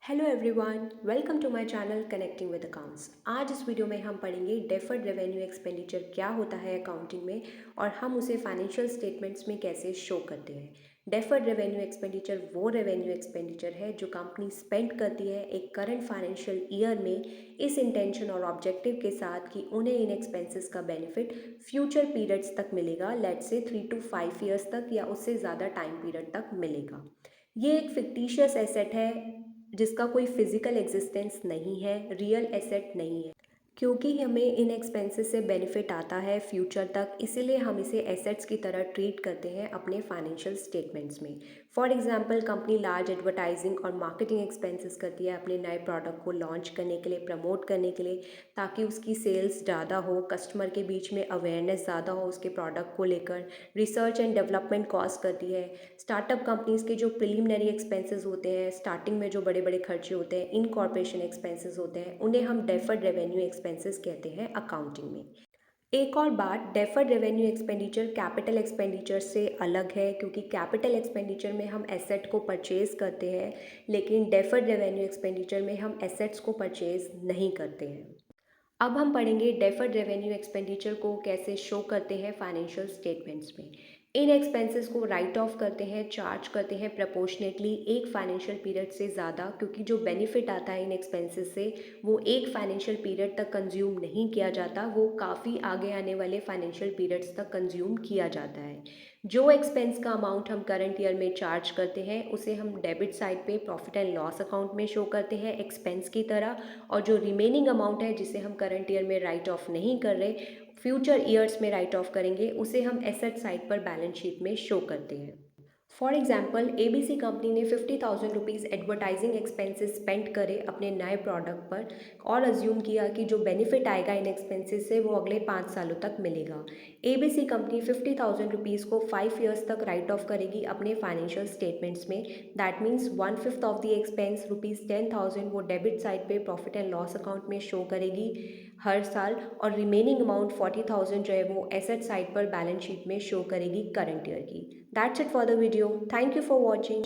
Hello everyone, welcome to my channel connecting with accounts. आज इस video में हम पढ़ेंगे डेफर्ड रेवेन्यू एक्सपेंडिचर क्या होता है अकाउंटिंग में और हम उसे फाइनेंशियल स्टेटमेंट्स में कैसे शो करते हैं। डेफर्ड रेवेन्यू एक्सपेंडिचर वो रेवेन्यू एक्सपेंडिचर है जो कंपनी स्पेंड करती है एक करंट फाइनेंशियल ईयर में इस इंटेंशन और ऑब्जेक्टिव के साथ कि उन्हें इन एक्सपेंसेस का बेनिफिट फ्यूचर पीरियड्स तक मिलेगा, लेट्स से 3 to 5 years तक या उससे ज़्यादा टाइम पीरियड तक मिलेगा। ये एक फिक्टिशियस एसेट है जिसका कोई फिजिकल एग्जिस्टेंस नहीं है, रियल एसेट नहीं है। क्योंकि हमें इन एक्सपेंसेस से बेनिफिट आता है फ्यूचर तक, इसीलिए हम इसे एसेट्स की तरह ट्रीट करते हैं अपने फाइनेंशियल स्टेटमेंट्स में। For example, company large advertising और मार्केटिंग एक्सपेंसेस करती है अपने नए प्रोडक्ट को लॉन्च करने के लिए, प्रमोट करने के लिए, ताकि उसकी सेल्स ज़्यादा हो, कस्टमर के बीच में अवेयरनेस ज़्यादा हो उसके प्रोडक्ट को लेकर। रिसर्च एंड डेवलपमेंट कॉस्ट करती है। स्टार्टअप कंपनीज़ के जो प्रिलिमिनरी एक्सपेंसेस होते हैं, स्टार्टिंग में जो बड़े बड़े खर्चे होते हैं, इनकॉर्पोरेशन एक्सपेंसेस होते हैं, उन्हें हम डेफर्ड रेवेन्यू एक्सपेंसेस कहते हैं अकाउंटिंग में। एक और बात, deferred revenue expenditure capital expenditure से अलग है, क्योंकि कैपिटल एक्सपेंडिचर में हम एसेट को परचेज करते हैं, लेकिन डेफर्ड रेवेन्यू एक्सपेंडिचर में हम एसेट्स को परचेज नहीं करते हैं। अब हम पढ़ेंगे डेफर्ड रेवेन्यू एक्सपेंडिचर को कैसे शो करते हैं फाइनेंशियल स्टेटमेंट्स में। इन एक्सपेंसेस को राइट ऑफ करते हैं, चार्ज करते हैं प्रपोर्शनेटली एक फाइनेंशियल पीरियड से ज़्यादा, क्योंकि जो बेनिफिट आता है इन एक्सपेंसेस से वो एक फाइनेंशियल पीरियड तक कंज्यूम नहीं किया जाता, वो काफ़ी आगे आने वाले फाइनेंशियल पीरियड्स तक कंज्यूम किया जाता है। जो एक्सपेंस का अमाउंट हम करंट ईयर में चार्ज करते हैं उसे हम डेबिट साइड पे प्रॉफिट एंड लॉस अकाउंट में शो करते हैं एक्सपेंस की तरह, और जो रिमेनिंग अमाउंट है जिसे हम करंट ईयर में राइट ऑफ नहीं कर रहे, फ्यूचर ईयर्स में राइट ऑफ करेंगे, उसे हम एसेट साइड पर बैलेंस शीट में शो करते हैं। फॉर एग्जाम्पल, ABC कंपनी ने 50,000 रुपीज़ एडवर्टाइजिंग एक्सपेंसेस स्पेंड करे अपने नए प्रोडक्ट पर और अज्यूम किया कि जो बेनिफिट आएगा इन एक्सपेंसेस से वो अगले 5 सालों तक मिलेगा। ABC कंपनी 50,000 रुपीज़ को 5 years तक राइट ऑफ करेगी अपने फाइनेंशियल स्टेटमेंट्स में। That means 1/5 of the expense ₹10,000 वो डेबिट साइड पे प्रॉफिट एंड लॉस अकाउंट में शो करेगी हर साल, और रिमेनिंग अमाउंट 40,000 जो है वो एसेट साइड पर बैलेंस शीट में शो करेगी करंट ईयर की। That's it for the video. Thank you for watching.